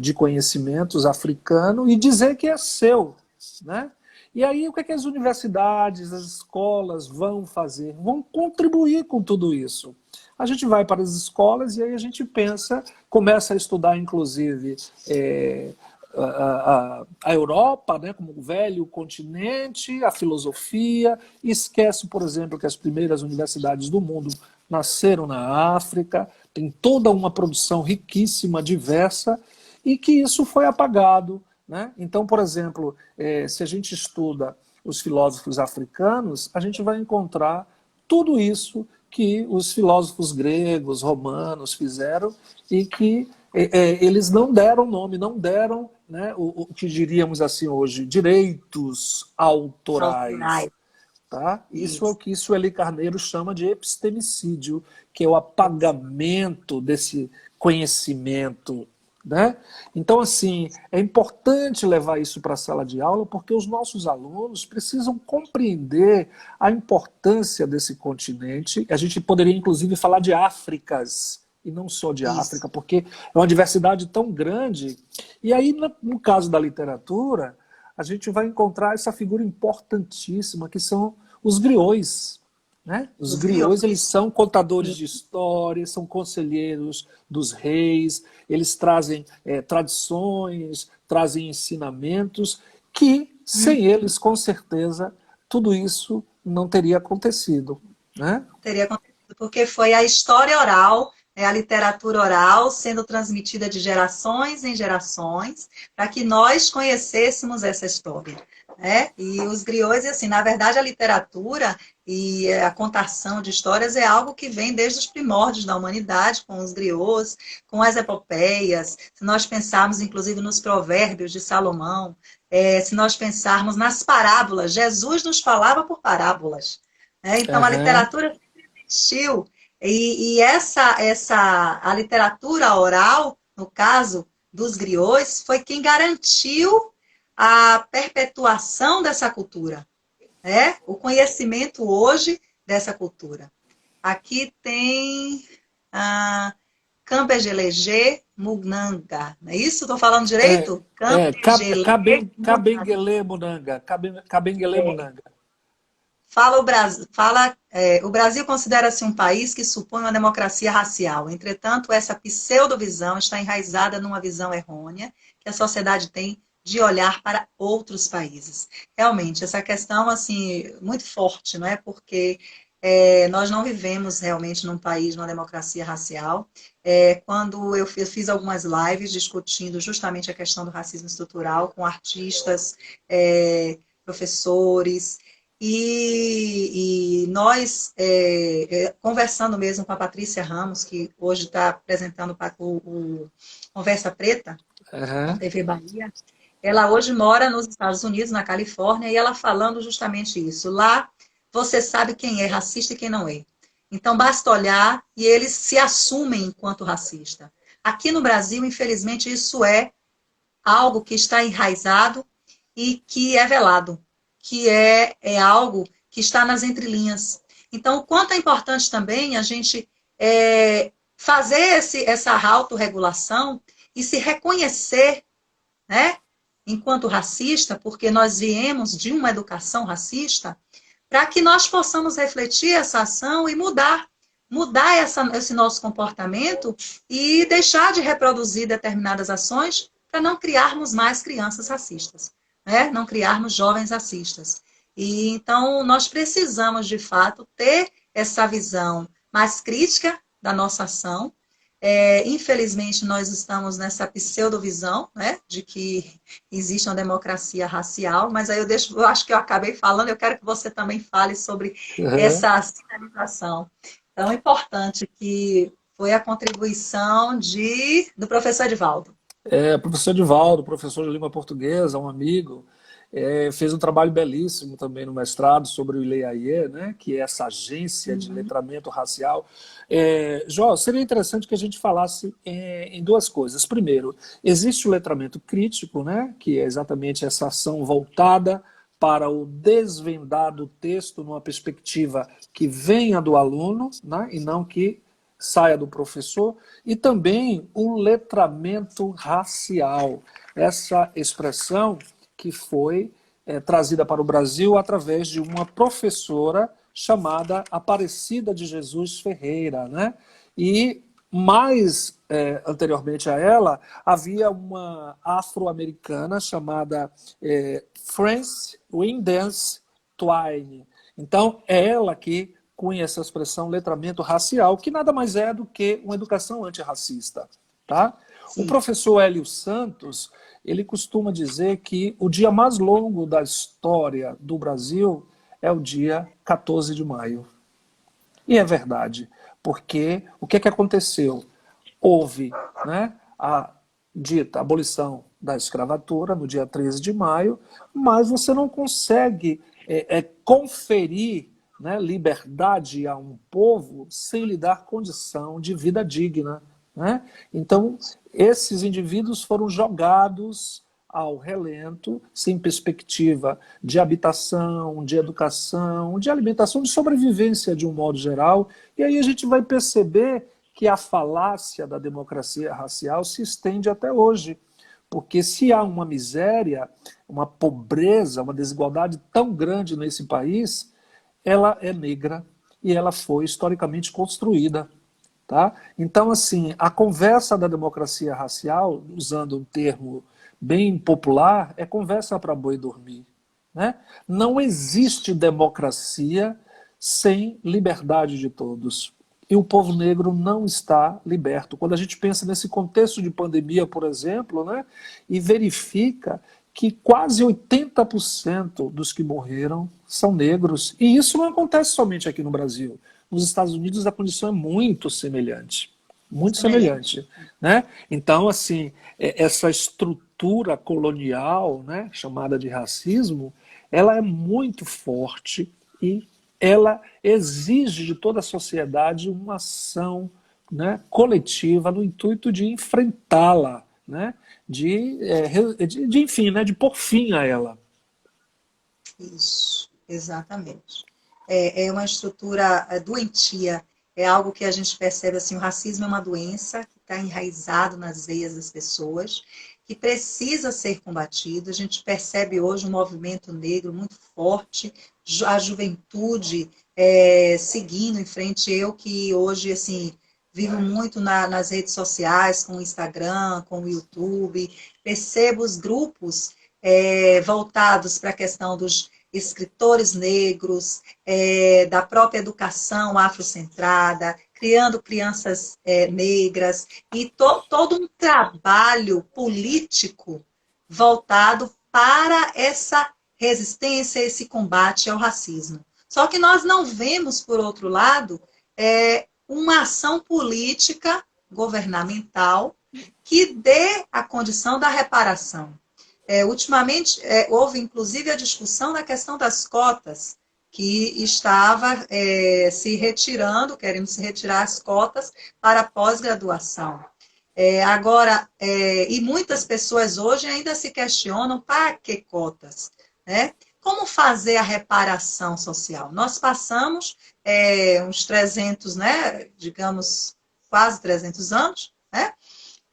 de conhecimentos africano e dizer que é seu, né? E aí o que as universidades, as escolas vão fazer? Vão contribuir com tudo isso. A gente vai para as escolas e aí a gente pensa, começa a estudar inclusive a Europa, né, como um velho continente, a filosofia, e esquece, por exemplo, que as primeiras universidades do mundo nasceram na África, tem toda uma produção riquíssima, diversa, e que isso foi apagado. Né? Então, por exemplo, se a gente estuda os filósofos africanos, a gente vai encontrar tudo isso que os filósofos gregos, romanos fizeram e que eles não deram nome, não deram, né, o que diríamos assim hoje, direitos autorais. Autorais. Tá? Isso é o Isso. que Sueli Carneiro chama de epistemicídio, que é o apagamento desse conhecimento. Né? Então, assim, é importante levar isso para a sala de aula, porque os nossos alunos precisam compreender a importância desse continente. A gente poderia, inclusive, falar de Áfricas, e não só de Isso. África, porque é uma diversidade tão grande. E aí, no caso da literatura, a gente vai encontrar essa figura importantíssima, que são os griots. Né? Os Os griots, eles griots. são contadores de histórias, são conselheiros dos reis, eles trazem tradições, trazem ensinamentos, que sem eles, com certeza, tudo isso não teria acontecido. Né? Teria acontecido, porque foi a história oral, a literatura oral sendo transmitida de gerações em gerações, para que nós conhecêssemos essa história. Né? E os griots, assim, na verdade, a literatura e a contação de histórias é algo que vem desde os primórdios da humanidade, com os griots, com as epopeias. Se nós pensarmos, inclusive, nos provérbios de Salomão, se nós pensarmos nas parábolas, Jesus nos falava por parábolas. Então, a Uhum. literatura sempre existiu. E a literatura oral, no caso dos griots, foi quem garantiu a perpetuação dessa cultura, né? O conhecimento hoje dessa cultura. Aqui tem Campegelege Munanga. Não é isso? Estou falando É, direito? Campegelege Munanga. Cabenguele Munanga. Cabenguele Munanga. O Brasil considera-se um país que supõe uma democracia racial. Entretanto, essa pseudovisão está enraizada numa visão errônea que a sociedade tem de olhar para outros países. Realmente, essa questão assim muito forte, não é? Porque nós não vivemos realmente num país, numa democracia racial. Quando eu fiz algumas lives discutindo justamente a questão do racismo estrutural com artistas, professores, e nós, conversando mesmo com a Patrícia Ramos, que hoje está apresentando o Conversa Preta, na Uhum. TV Bahia, ela hoje mora nos Estados Unidos, na Califórnia, e ela falando justamente isso. Lá você sabe quem é racista e quem não é. Então basta olhar e eles se assumem enquanto racista. Aqui no Brasil, infelizmente, isso é algo que está enraizado e que é velado, que é algo que está nas entrelinhas. Então, o quanto é importante também a gente fazer essa autorregulação e se reconhecer, né, enquanto racista, porque nós viemos de uma educação racista, para que nós possamos refletir essa ação e mudar esse nosso comportamento e deixar de reproduzir determinadas ações para não criarmos mais crianças racistas, né? Não criarmos jovens racistas. E então nós precisamos, de fato, ter essa visão mais crítica da nossa ação. Infelizmente, nós estamos nessa pseudovisão, né, de que existe uma democracia racial, mas aí eu acho que eu acabei falando, eu quero que você também fale sobre Uhum. essa sinalização tão importante que foi a contribuição do professor Edivaldo. Professor Edivaldo, professor de língua portuguesa, um amigo, fez um trabalho belíssimo também no mestrado sobre o ILEAE, né, que é essa agência de Uhum. letramento racial. Jó, seria interessante que a gente falasse em duas coisas. Primeiro, existe o letramento crítico, né, que é exatamente essa ação voltada para o desvendar do texto numa perspectiva que venha do aluno, né, e não que saia do professor, e também o letramento racial, essa expressão que foi trazida para o Brasil através de uma professora chamada Aparecida de Jesus Ferreira, né? E mais anteriormente a ela, havia uma afro-americana chamada Frances Windance Twine. Então, é ela que cunha essa expressão letramento racial, que nada mais é do que uma educação antirracista. Tá? O Sim. professor Hélio Santos, ele costuma dizer que o dia mais longo da história do Brasil é o dia 14 de maio. E é verdade, porque o que aconteceu? Houve, né, a dita abolição da escravatura no dia 13 de maio, mas você não consegue conferir, né, liberdade a um povo sem lhe dar condição de vida digna. Né? Então, esses indivíduos foram jogados ao relento, sem perspectiva de habitação, de educação, de alimentação, de sobrevivência de um modo geral. E aí a gente vai perceber que a falácia da democracia racial se estende até hoje. Porque se há uma miséria, uma pobreza, uma desigualdade tão grande nesse país, ela é negra e ela foi historicamente construída. Tá? Então, assim, a conversa da democracia racial, usando um termo bem popular, é conversa para boi dormir. Né? Não existe democracia sem liberdade de todos. E o povo negro não está liberto. Quando a gente pensa nesse contexto de pandemia, por exemplo, né, e verifica que quase 80% dos que morreram são negros. E isso não acontece somente aqui no Brasil. Nos Estados Unidos a condição é muito semelhante. Muito Semelhante. semelhante. Né? Então, assim, essa estrutura colonial, né, chamada de racismo, ela é muito forte e ela exige de toda a sociedade uma ação, né, coletiva no intuito de enfrentá-la, né, enfim, né, de pôr fim a ela. Isso, exatamente. Uma estrutura doentia, é algo que a gente percebe assim, o racismo é uma doença que está enraizado nas veias das pessoas, que precisa ser combatido. A gente percebe hoje um movimento negro muito forte, a juventude seguindo em frente. Eu que hoje, assim, vivo muito nas redes sociais, com o Instagram, com o YouTube, percebo os grupos voltados para a questão dos escritores negros, da própria educação afrocentrada, criando crianças negras, e todo um trabalho político voltado para essa resistência, esse combate ao racismo. Só que nós não vemos, por outro lado, uma ação política governamental que dê a condição da reparação. Ultimamente, houve inclusive a discussão da questão das cotas, que estava se retirando, querendo se retirar as cotas para a pós-graduação. Agora, e muitas pessoas hoje ainda se questionam para que cotas, né? Como fazer a reparação social? Nós passamos uns 300, né, digamos, quase 300 anos, né?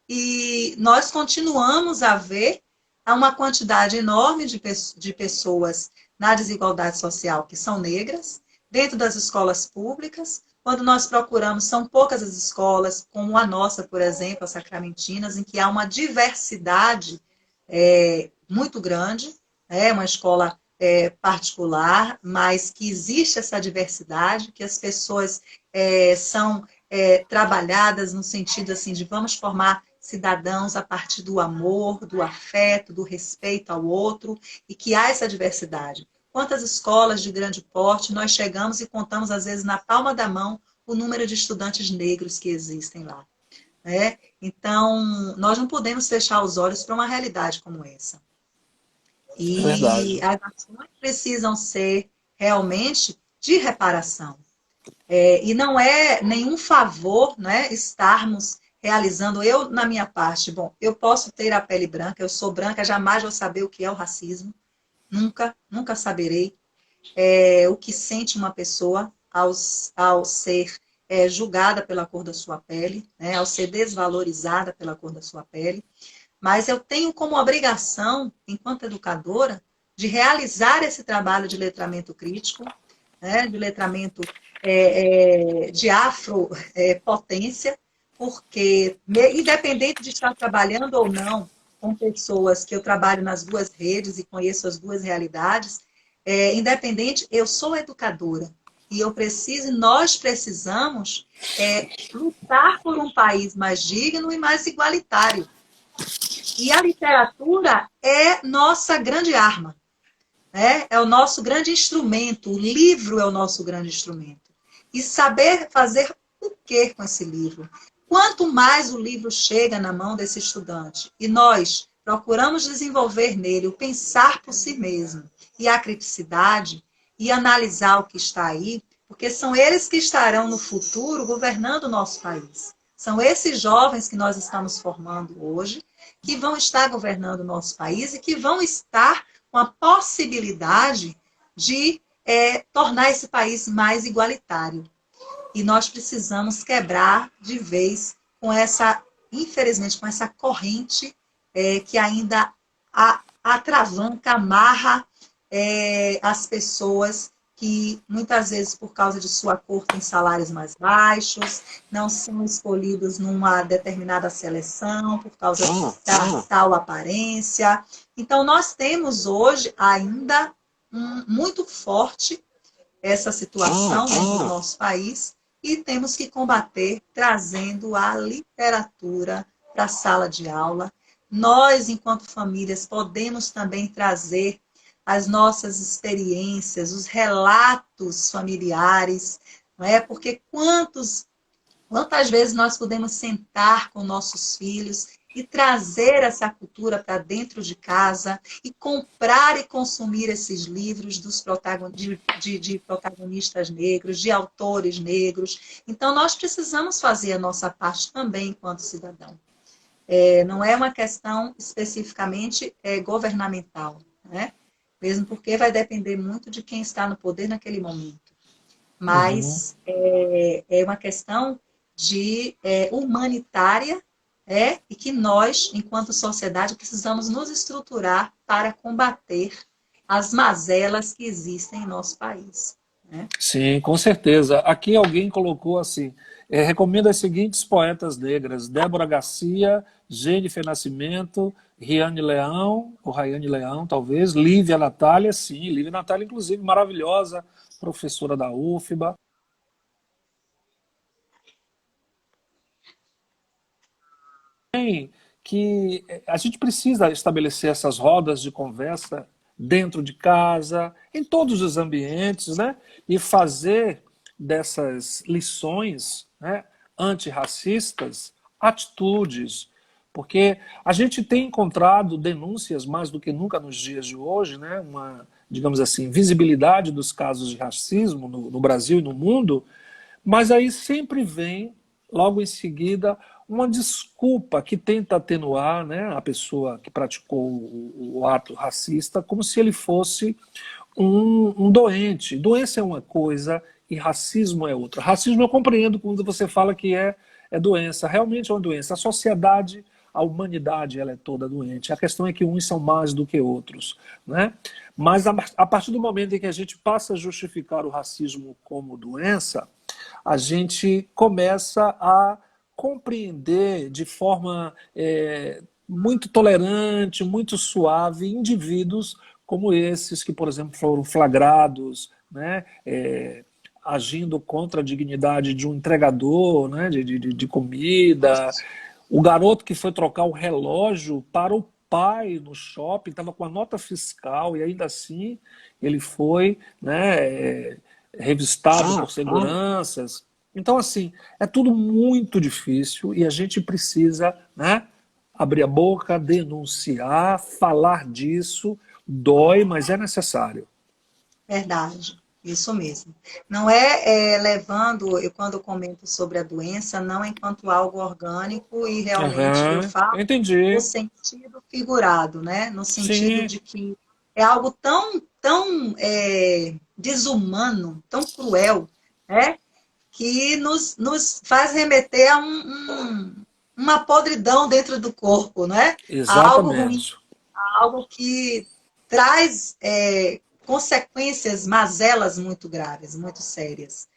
E nós continuamos a ver uma quantidade enorme de pessoas na desigualdade social que são negras, dentro das escolas públicas. Quando nós procuramos, são poucas as escolas, como a nossa, por exemplo, as Sacramentinas, em que há uma diversidade muito grande, uma escola particular, mas que existe essa diversidade, que as pessoas são trabalhadas no sentido assim de vamos formar cidadãos a partir do amor, do afeto, do respeito ao outro, e que há essa diversidade. Quantas escolas de grande porte nós chegamos e contamos, às vezes, na palma da mão, o número de estudantes negros que existem lá. Né? Então, nós não podemos fechar os olhos para uma realidade como essa. É E verdade. as ações precisam ser realmente de reparação. E não é nenhum favor, né, estarmos realizando, eu na minha parte, bom, eu posso ter a pele branca, eu sou branca, jamais vou saber o que é o racismo, nunca saberei o que sente uma pessoa ao ser julgada pela cor da sua pele, né, ao ser desvalorizada pela cor da sua pele, mas eu tenho como obrigação, enquanto educadora, de realizar esse trabalho de letramento crítico, né, de letramento de afropotência, porque, independente de estar trabalhando ou não com pessoas que eu trabalho nas duas redes e conheço as duas realidades, independente, eu sou educadora. E eu preciso, nós precisamos lutar por um país mais digno e mais igualitário. E a literatura é nossa grande arma. É o nosso grande instrumento, o livro é o nosso grande instrumento. E saber fazer o que com esse livro? Quanto mais o livro chega na mão desse estudante e nós procuramos desenvolver nele o pensar por si mesmo e a criticidade e analisar o que está aí, porque são eles que estarão no futuro governando o nosso país. São esses jovens que nós estamos formando hoje que vão estar governando o nosso país e que vão estar com a possibilidade de tornar esse país mais igualitário. E nós precisamos quebrar de vez com essa, infelizmente, com essa corrente que ainda atravanca, amarra as pessoas que muitas vezes, por causa de sua cor, têm salários mais baixos, não são escolhidos numa determinada seleção por causa da tal aparência. Então, nós temos hoje ainda muito forte essa situação dentro do nosso país e temos que combater trazendo a literatura para a sala de aula. Nós, enquanto famílias, podemos também trazer as nossas experiências, os relatos familiares, não é? Porque quantas vezes nós podemos sentar com nossos filhos e trazer essa cultura para dentro de casa e comprar e consumir esses livros de protagonistas negros, de autores negros. Então, nós precisamos fazer a nossa parte também enquanto cidadão. Não é uma questão especificamente governamental, né? Mesmo porque vai depender muito de quem está no poder naquele momento. Mas é uma questão de humanitária, e que nós, enquanto sociedade, precisamos nos estruturar para combater as mazelas que existem em nosso país. Né? Sim, com certeza. Aqui alguém colocou assim, recomenda as seguintes poetas negras: Débora Garcia, Jennifer Nascimento, Riane Leão, ou Rayane Leão, talvez, Lívia Natália, sim, Lívia Natália, inclusive, maravilhosa, professora da UFBA. Que a gente precisa estabelecer essas rodas de conversa dentro de casa, em todos os ambientes, né? E fazer dessas lições, né, antirracistas atitudes, porque a gente tem encontrado denúncias mais do que nunca nos dias de hoje, né? Uma, digamos assim, visibilidade dos casos de racismo no Brasil e no mundo, mas aí sempre vem, logo em seguida, uma desculpa que tenta atenuar, né, a pessoa que praticou o ato racista como se ele fosse um doente. Doença é uma coisa e racismo é outra. Racismo eu compreendo quando você fala que é doença. Realmente é uma doença. A sociedade, a humanidade, ela é toda doente. A questão é que uns são mais do que outros, né? Mas a partir do momento em que a gente passa a justificar o racismo como doença, a gente começa a compreender de forma muito tolerante, muito suave, indivíduos como esses que, por exemplo, foram flagrados, né, agindo contra a dignidade de um entregador, né, de comida. O garoto que foi trocar o relógio para o pai no shopping, estava com a nota fiscal e ainda assim ele foi, né, revistado por seguranças. Então, assim, é tudo muito difícil e a gente precisa, né, abrir a boca, denunciar, falar disso. Dói, mas é necessário. Verdade, isso mesmo. Não levando, eu quando comento sobre a doença, não enquanto algo orgânico, e realmente eu Aham, falo no entendi. sentido figurado, né? No sentido Sim, de que é algo tão desumano, tão cruel, né? Que nos faz remeter a uma podridão dentro do corpo, né? A algo ruim, exatamente. algo que traz consequências, mazelas muito graves, muito sérias.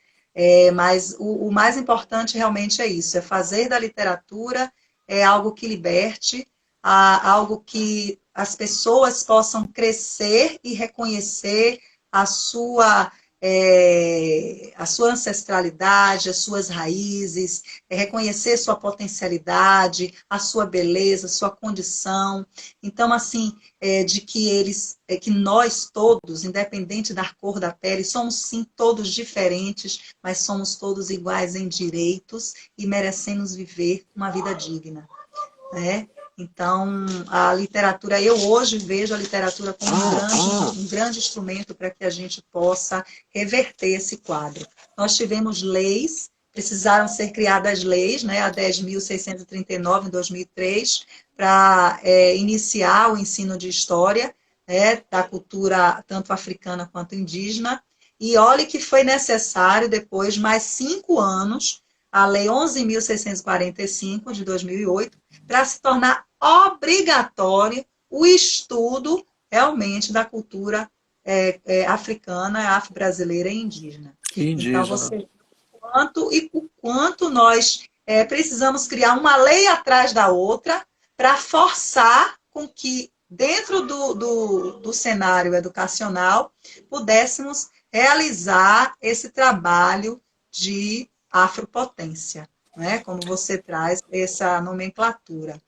Mas o mais importante realmente é isso, é fazer da literatura algo que liberte, algo que as pessoas possam crescer e reconhecer a sua a sua ancestralidade, as suas raízes, reconhecer sua potencialidade, a sua beleza, sua condição. Então, assim, de que que nós todos, independente da cor da pele, somos sim todos diferentes, mas somos todos iguais em direitos e merecemos viver uma vida digna, né? Então, a literatura, eu hoje vejo a literatura como um grande instrumento para que a gente possa reverter esse quadro. Nós tivemos leis, precisaram ser criadas leis, né, a 10.639 em 2003, para iniciar o ensino de história, né, da cultura tanto africana quanto indígena. E olhe que foi necessário, depois, mais 5 anos, a Lei 11.645, de 2008, para se tornar obrigatório o estudo realmente da cultura africana, afro-brasileira e indígena. Então, Indígena. você o quanto nós precisamos criar uma lei atrás da outra para forçar com que, dentro do cenário educacional, pudéssemos realizar esse trabalho de afropotência, né? Como você traz essa nomenclatura.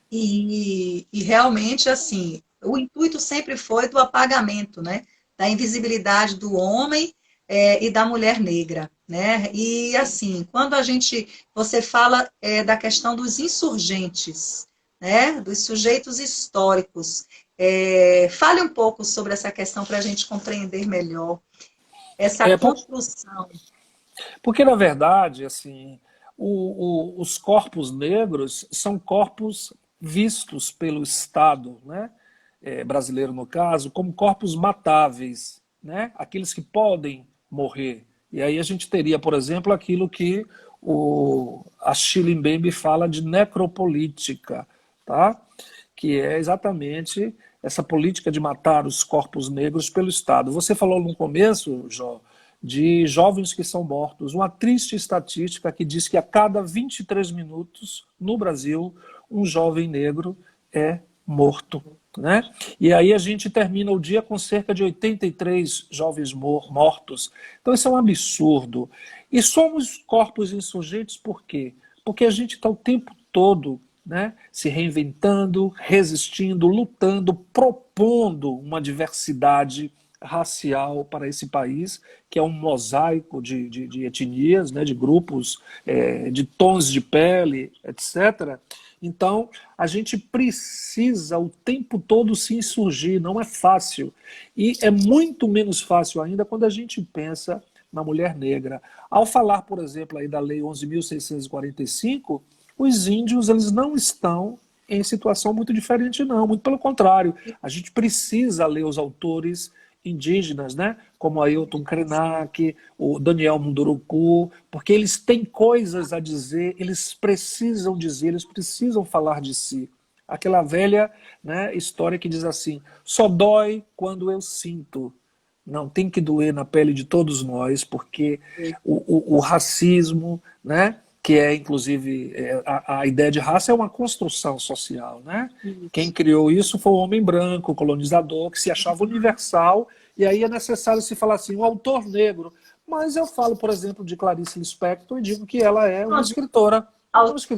E realmente, assim, o intuito sempre foi do apagamento, né? Da invisibilidade do homem e da mulher negra, né? E, assim, quando você fala da questão dos insurgentes, né? Dos sujeitos históricos, fale um pouco sobre essa questão para a gente compreender melhor essa É, construção. porque, na verdade, assim, os corpos negros são corpos vistos pelo Estado, né, brasileiro, no caso, como corpos matáveis, né, aqueles que podem morrer. E aí a gente teria, por exemplo, aquilo que a Shirley Mbembe fala de necropolítica, tá? Que é exatamente essa política de matar os corpos negros pelo Estado. Você falou no começo, Jó, de jovens que são mortos. Uma triste estatística que diz que a cada 23 minutos, no Brasil, um jovem negro é morto. Né? E aí a gente termina o dia com cerca de 83 jovens mortos. Então isso é um absurdo. E somos corpos insurgentes por quê? Porque a gente está o tempo todo, né, se reinventando, resistindo, lutando, propondo uma diversidade racial para esse país, que é um mosaico de etnias, né, de grupos, de tons de pele, etc. Então, a gente precisa o tempo todo se insurgir, não é fácil. E é muito menos fácil ainda quando a gente pensa na mulher negra. Ao falar, por exemplo, aí da Lei 11.645, os índios eles não estão em situação muito diferente, não. Muito pelo contrário. A gente precisa ler os autores indígenas, né? Como Ailton Krenak, o Daniel Munduruku, porque eles têm coisas a dizer, eles precisam falar de si. Aquela velha, né, história que diz assim: só dói quando eu sinto. Não, tem que doer na pele de todos nós, porque o racismo, né, que é inclusive a ideia de raça é uma construção social, né? Quem criou isso foi o homem branco, o colonizador, que se achava universal, e aí é necessário se falar assim, o autor negro. Mas eu falo, por exemplo, de Clarice Lispector e digo que ela é uma escritora,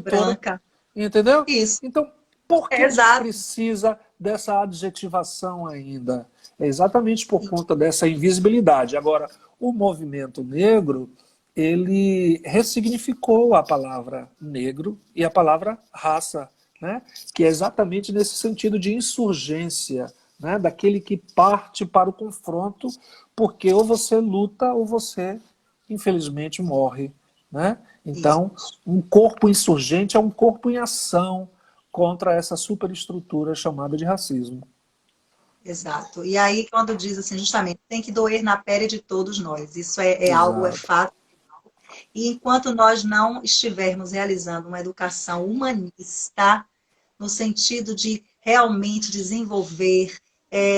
Branca. entendeu? Isso. Então, por que a gente Exato. precisa dessa adjetivação ainda? É exatamente por conta dessa invisibilidade. Agora, o movimento negro, ele ressignificou a palavra negro e a palavra raça, né? Que é exatamente nesse sentido de insurgência, né? Daquele que parte para o confronto, porque ou você luta ou você, infelizmente, morre. Né? Então, Isso. um corpo insurgente é um corpo em ação contra essa superestrutura chamada de racismo. Exato. E aí, quando diz assim, justamente, tem que doer na pele de todos nós. Isso é algo, é Exato. fato. E enquanto nós não estivermos realizando uma educação humanista, no sentido de realmente desenvolver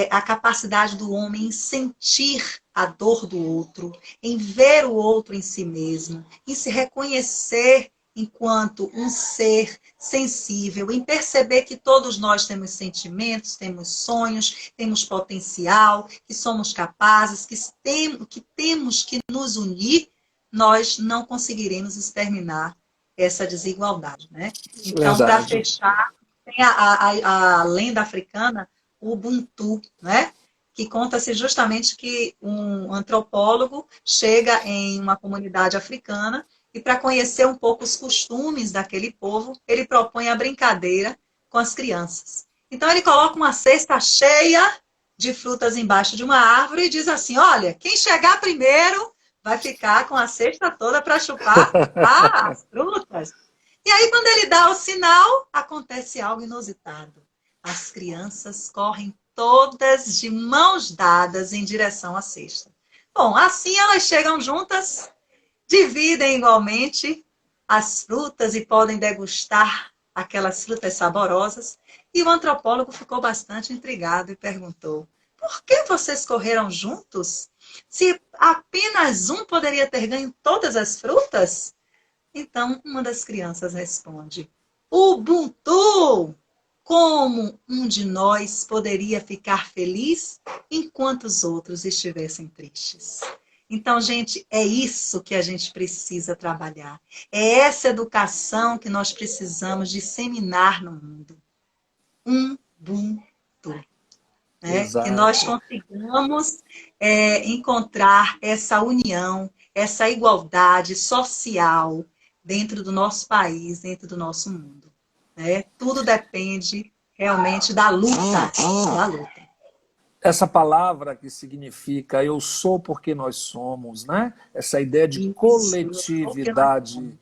a capacidade do homem em sentir a dor do outro, em ver o outro em si mesmo, em se reconhecer enquanto um ser sensível, em perceber que todos nós temos sentimentos, temos sonhos, temos potencial, que somos capazes, que temos que nos unir, nós não conseguiremos exterminar essa desigualdade, né? Então, para Verdade. fechar, tem a lenda africana, o Ubuntu, né? Que conta-se justamente que um antropólogo chega em uma comunidade africana e, para conhecer um pouco os costumes daquele povo, ele propõe a brincadeira com as crianças. Então, ele coloca uma cesta cheia de frutas embaixo de uma árvore e diz assim: olha, quem chegar primeiro vai ficar com a cesta toda para chupar as frutas. E aí, quando ele dá o sinal, acontece algo inusitado. As crianças correm todas de mãos dadas em direção à cesta. Bom, assim elas chegam juntas, dividem igualmente as frutas e podem degustar aquelas frutas saborosas. E o antropólogo ficou bastante intrigado e perguntou: por que vocês correram juntos? Se apenas um poderia ter ganho todas as frutas? Então, uma das crianças responde: Ubuntu! Como um de nós poderia ficar feliz enquanto os outros estivessem tristes? Então, gente, é isso que a gente precisa trabalhar. É essa educação que nós precisamos disseminar no mundo. Ubuntu. Né? Que nós Exato. consigamos encontrar essa união, essa igualdade social dentro do nosso país, dentro do nosso mundo. Né? Tudo depende realmente da luta, da luta. Essa palavra que significa eu sou porque nós somos, né? Essa ideia de Isso, eu sou o que nós coletividade, somos.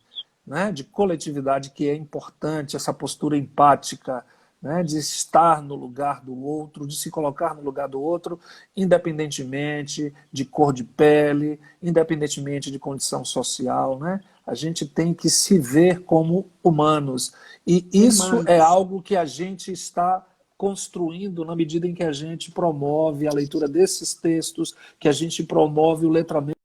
né? De coletividade que é importante, essa postura empática, né? De estar no lugar do outro, de se colocar no lugar do outro, independentemente de cor de pele, independentemente de condição social, né? a gente tem que se ver como humanos. E isso é Humanos. algo que a gente está construindo na medida em que a gente promove a leitura desses textos, que a gente promove o letramento